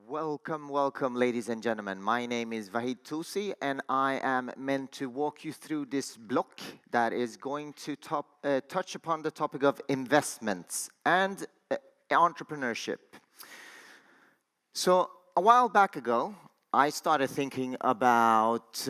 Welcome, welcome, ladies and gentlemen. My name is Vahid Tusi, and I am meant to walk you through this block that is going to touch upon the topic of investments and entrepreneurship. So, a while back ago, I started thinking about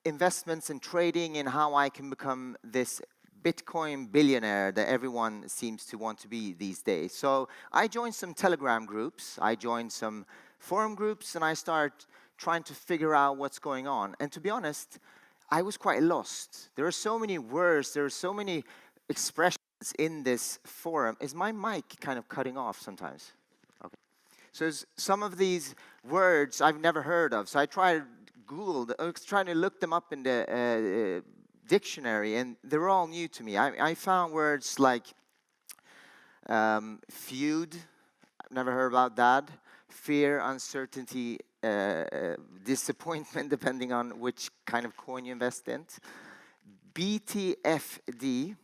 investments and trading and how I can become this Bitcoin billionaire that everyone seems to want to be these days. So I joined some Telegram groups, I joined some forum groups, and I started trying to figure out what's going on. And to be honest, I was quite lost. There are so many words, there are so many expressions in this forum. Is my mic kind of cutting off sometimes? Okay. So some of these words I've never heard of. So I tried Google, I was trying to look them up in the dictionary, and they're all new to me. I found words like feud, I've never heard about that, fear, uncertainty, disappointment, depending on which kind of coin you invest in. BTFD,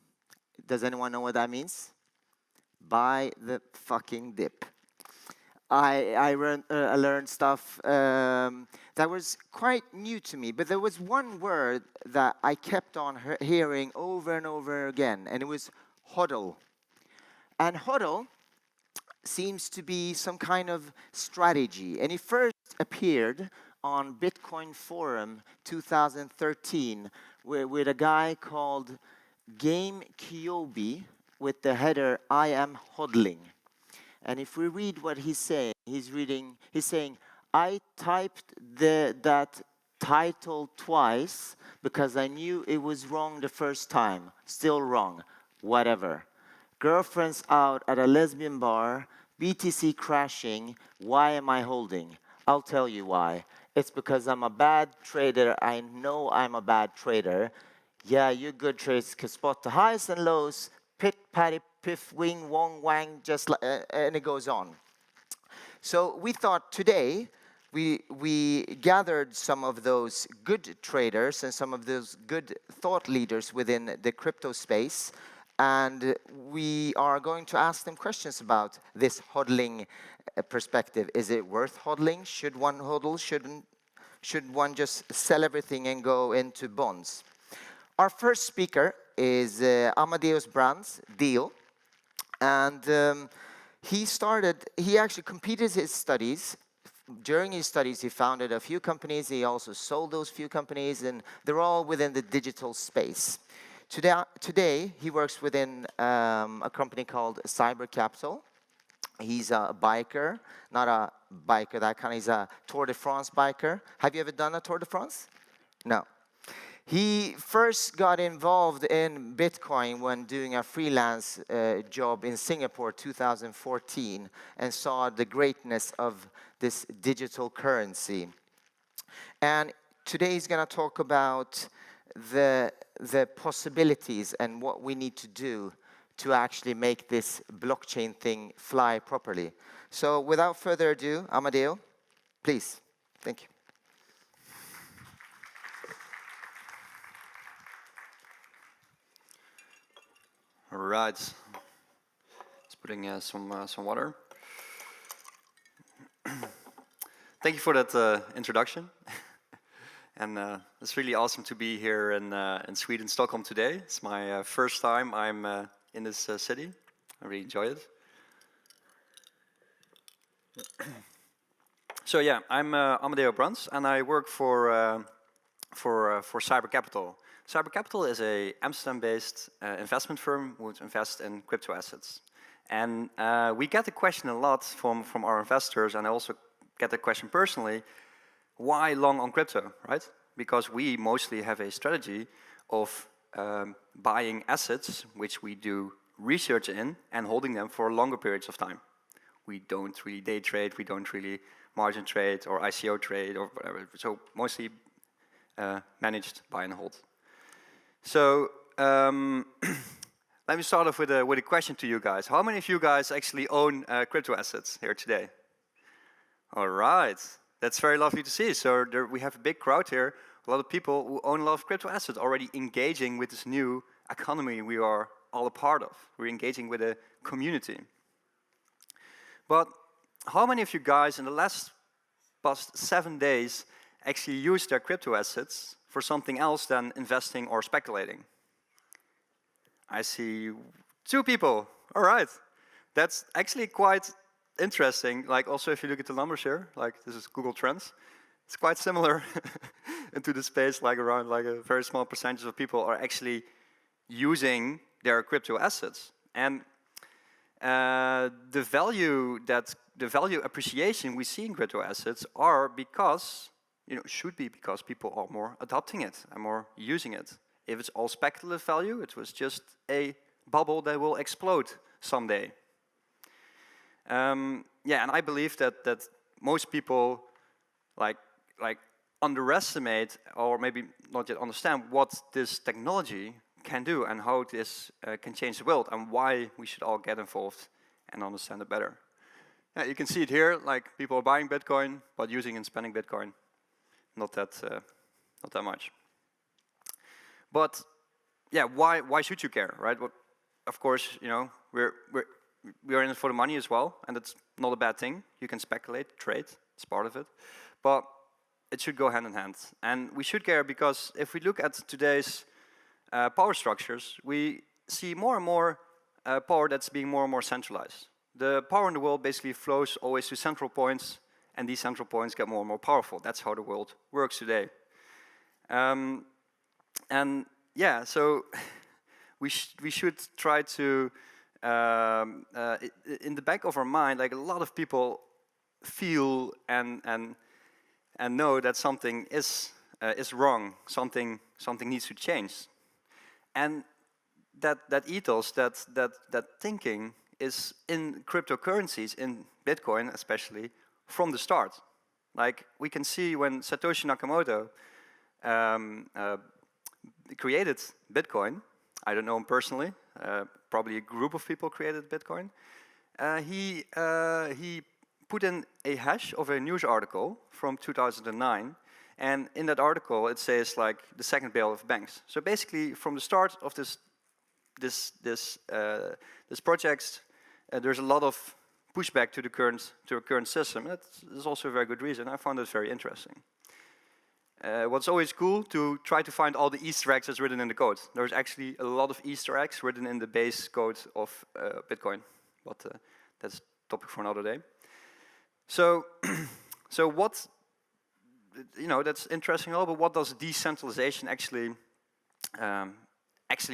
does anyone know what that means? Buy the fucking dip. I learned stuff that was quite new to me, but there was one word that I kept on hearing over and over again, and it was hodl. And hodl seems to be some kind of strategy, and it first appeared on Bitcoin Forum 2013 with a guy called Game Kyobi with the header, "I am hodling." And if we read what he's saying, he's saying, I typed that title twice because I knew it was wrong the first time. Still wrong. Whatever. Girlfriend's out at a lesbian bar, BTC crashing, why am I holding? I'll tell you why. It's because I'm a bad trader. I know I'm a bad trader. Yeah, you good traders can spot the highs and lows, pit, patty, piff, wing, wong, wang, just like, and it goes on. So we thought today we gathered some of those good traders and some of those good thought leaders within the crypto space, and we are going to ask them questions about this hodling perspective. Is it worth hodling? Should one hodl? Should one just sell everything and go into bonds? Our first speaker is Amadeo's brand's Deal. And he actually completed his studies. During his studies, he founded a few companies. He also sold those few companies, and they're all within the digital space. Today he works within a company called Cyber Capital. He's a biker, not a biker, that kind of, he's a Tour de France biker. Have you ever done a Tour de France? No. He first got involved in Bitcoin when doing a freelance job in Singapore 2014 and saw the greatness of this digital currency. And today he's going to talk about the possibilities and what we need to do to actually make this blockchain thing fly properly. So without further ado, Amadeo, please. Thank you. All right, just putting some water. Thank you for that introduction. And it's really awesome to be here in Sweden, Stockholm today. It's my first time I'm in this city. I really enjoy it. So yeah, I'm Amadeo Brands, and I work for Cyber Capital. Cyber Capital is a Amsterdam-based investment firm who invests in crypto assets. And we get the question a lot from our investors, and I also get the question personally, why long on crypto, right? Because we mostly have a strategy of buying assets, which we do research in, and holding them for longer periods of time. We don't really day trade, we don't really margin trade or ICO trade or whatever. So mostly managed buy and hold. So let me start off with a question to you guys. How many of you guys actually own crypto assets here today? All right, that's very lovely to see. So we have a big crowd here, a lot of people who own a lot of crypto assets already engaging with this new economy we are all a part of. We're engaging with a community. But how many of you guys in the past 7 days actually used their crypto assets for something else than investing or speculating? I see 2 people. All right. That's actually quite interesting. Like also if you look at the numbers here, like this is Google Trends, it's quite similar into the space, like around like a very small percentage of people are actually using their crypto assets. And the value appreciation we see in crypto assets are because, should be because people are more adopting it and more using it. If it's all speculative value, it was just a bubble that will explode someday. Yeah, and I believe that most people like underestimate or maybe not yet understand what this technology can do and how this can change the world and why we should all get involved and understand it better. Yeah, you can see it here, like people are buying Bitcoin, but using and spending Bitcoin, not that much. But yeah, why should you care, right? Well, of course, we're in it for the money as well, and it's not a bad thing. You can speculate, trade, it's part of it, but it should go hand in hand. And we should care because if we look at today's power structures, we see more and more power that's being more and more centralized. The power in the world basically flows always to central points, and these central points get more and more powerful. That's how the world works today. And yeah, so we should try to, in the back of our mind, like a lot of people feel and know that something is wrong, something needs to change. And that ethos, that thinking is in cryptocurrencies, in Bitcoin especially, from the start. Like we can see when Satoshi Nakamoto created Bitcoin, I don't know him personally, probably a group of people created Bitcoin, he put in a hash of a news article from 2009, and in that article it says like the second bail of banks. So basically from the start of this project, there's a lot of pushback to the current system. That is also a very good reason. I found it very interesting. What's always cool to try to find all the Easter eggs that's written in the code. There's actually a lot of Easter eggs written in the base code of Bitcoin, but that's a topic for another day. So, so what, that's interesting. But what does decentralization actually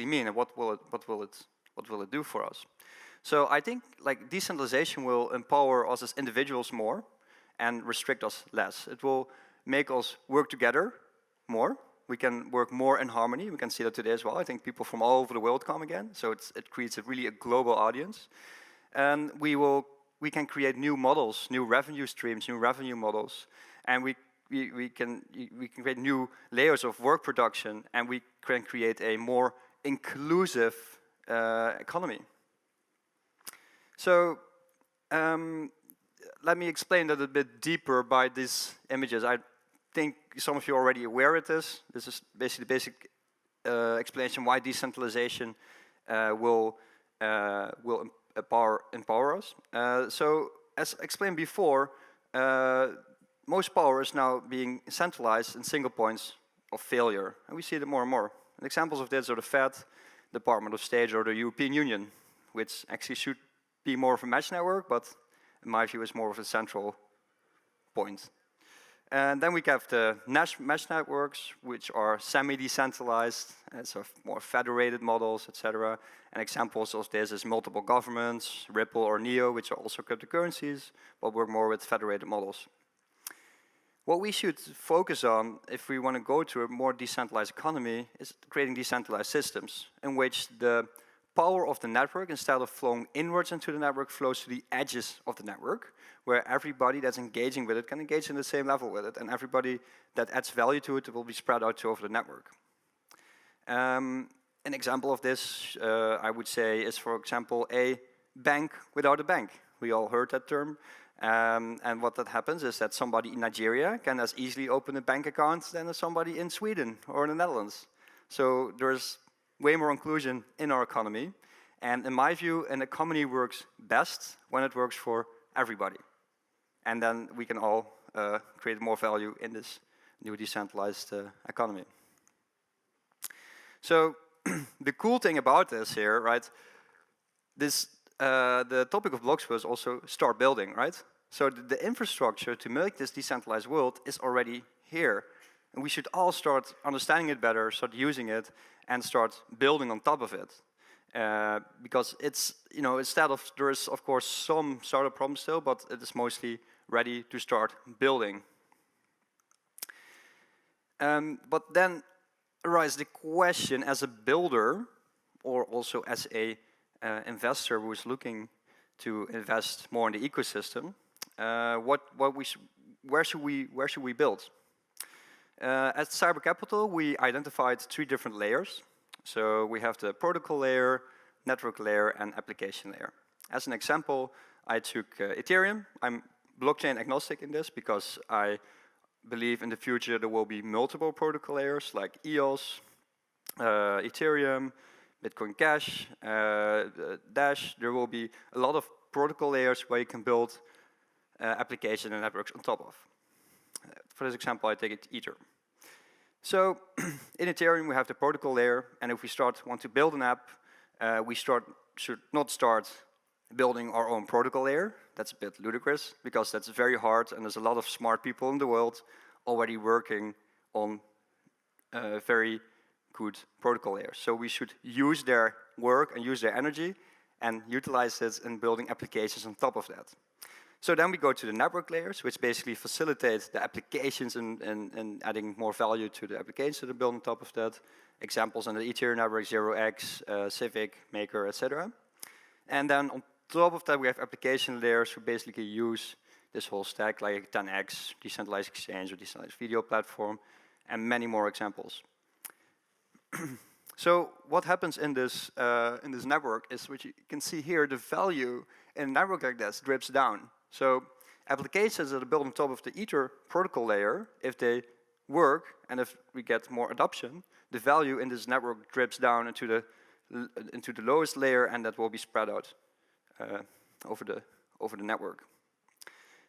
mean, and what will it do for us? So I think like decentralization will empower us as individuals more and restrict us less. It will make us work together more. We can work more in harmony. We can see that today as well. I think people from all over the world come again, so it creates a global audience. And we can create new models, new revenue streams, new revenue models, and we can create new layers of work production, and we can create a more inclusive economy. So let me explain that a bit deeper by these images. I think some of you are already aware of this. This is basically the basic explanation why decentralization will empower us. So as explained before, most power is now being centralized in single points of failure, and we see that more and more. And examples of this are the Fed, Department of State, or the European Union, which actually should be more of a mesh network, but in my view is more of a central point. And then we have the mesh networks, which are semi-decentralized, so more federated models, etc. And examples of this is multiple governments, Ripple or Neo, which are also cryptocurrencies, but work more with federated models. What we should focus on, if we want to go to a more decentralized economy, is creating decentralized systems in which the power of the network, instead of flowing inwards into the network, flows to the edges of the network, where everybody that's engaging with it can engage in the same level with it, and everybody that adds value to it will be spread out over the network. An example of this, I would say, is, for example, a bank without a bank. We all heard that term. And what that happens is that somebody in Nigeria can as easily open a bank account than somebody in Sweden or in the Netherlands. So there's way more inclusion in our economy. And in my view, an economy works best when it works for everybody. and then we can all create more value in this new decentralized economy. So the cool thing about this here, right, the topic of BLOXPO is also start building, right? So the infrastructure to make this decentralized world is already here. And we should all start understanding it better, start using it, and start building on top of it. Because it's, there is of course some startup problems still, but it is mostly ready to start building. But then arises the question, as a builder, or also as a investor who is looking to invest more in the ecosystem, where should we build? At Cyber Capital, we identified 3 different layers. So we have the protocol layer, network layer, and application layer. As an example, I took Ethereum. I'm blockchain agnostic in this because I believe in the future there will be multiple protocol layers like EOS, Ethereum, Bitcoin Cash, Dash. There will be a lot of protocol layers where you can build applications and networks on top of. For this example, I take it Ether. So in Ethereum, we have the protocol layer, and if we want to build an app, we should not start building our own protocol layer. That's a bit ludicrous, because that's very hard, and there's a lot of smart people in the world already working on very good protocol layers. So we should use their work and use their energy and utilize it in building applications on top of that. So then we go to the network layers, which basically facilitate the applications and adding more value to the applications that are built on top of that. Examples on the Ethereum network, 0x, Civic, Maker, etc. And then on top of that, we have application layers who basically use this whole stack, like 10x, decentralized exchange or decentralized video platform, and many more examples. So what happens in this network is, what you can see here, the value in a network like this drips down. So applications that are built on top of the Ether protocol layer, if they work and if we get more adoption, the value in this network drips down into the lowest layer, and that will be spread out over the network.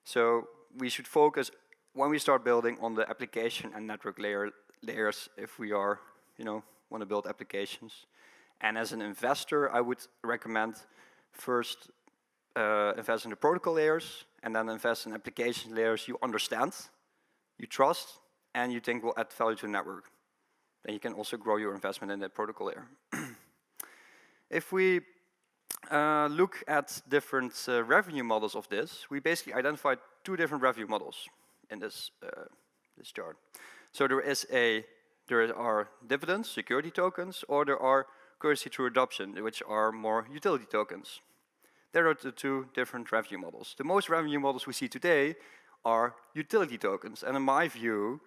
So we should focus, when we start building, on the application and network layers if we are, want to build applications. And as an investor, I would recommend first invest in the protocol layers, and then invest in application layers you understand, you trust, and you think will add value to the network. Then you can also grow your investment in the protocol layer. If we look at different revenue models of this, we basically identified 2 different revenue models in this chart. So there are dividends, security tokens, or there are currency through adoption, which are more utility tokens. There are the 2 different revenue models. The most revenue models we see today are utility tokens. And in my view,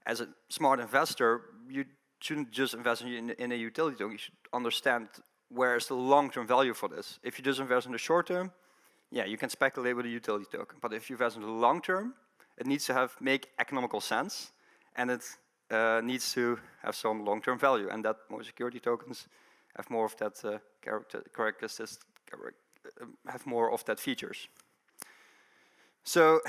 as a smart investor, you shouldn't just invest in a utility token. You should understand where is the long-term value for this. If you just invest in the short term, yeah, you can speculate with a utility token. But if you invest in the long term, it needs to make economical sense, and it needs to have some long-term value. And that most security tokens have more of that have more of that features. So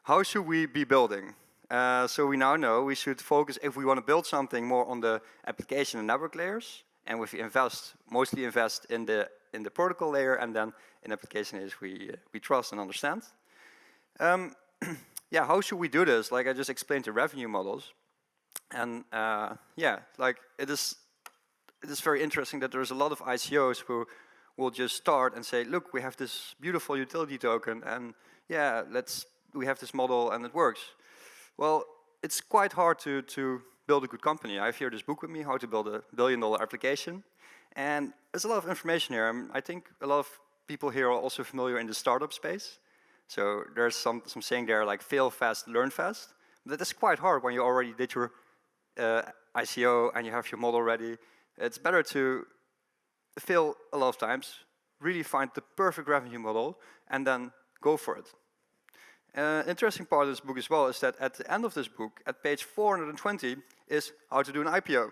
how should we be building? So we now know we should focus, if we want to build something, more on the application and network layers, and if we mostly invest in the protocol layer, and then in application layers we trust and understand. Yeah, how should we do this? Like I just explained the revenue models, and yeah, like it is very interesting that there's a lot of ICOs who will just start and say, look, we have this beautiful utility token, and yeah, we have this model and it works. Well, it's quite hard to build a good company. I have here this book with me, How to Build a Billion-Dollar Application. And there's a lot of information here. I think a lot of people here are also familiar in the startup space. So there's some saying there like fail fast, learn fast. But that's quite hard when you already did your ICO and you have your model ready. It's better to fail a lot of times, really find the perfect revenue model, and then go for it. Interesting part of this book as well is that at the end of this book, at page 420, is how to do an IPO.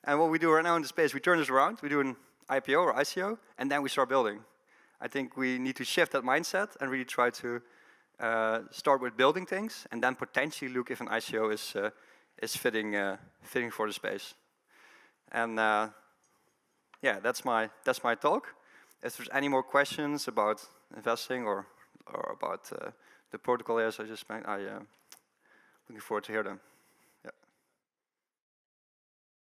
And what we do right now in the space, we turn this around, we do an IPO or ICO, and then we start building. I think we need to shift that mindset and really try to start with building things, and then potentially look if an ICO is fitting for the space. And yeah, that's my talk. If there's any more questions about investing or about the protocol areas I just mentioned, I looking forward to hear them.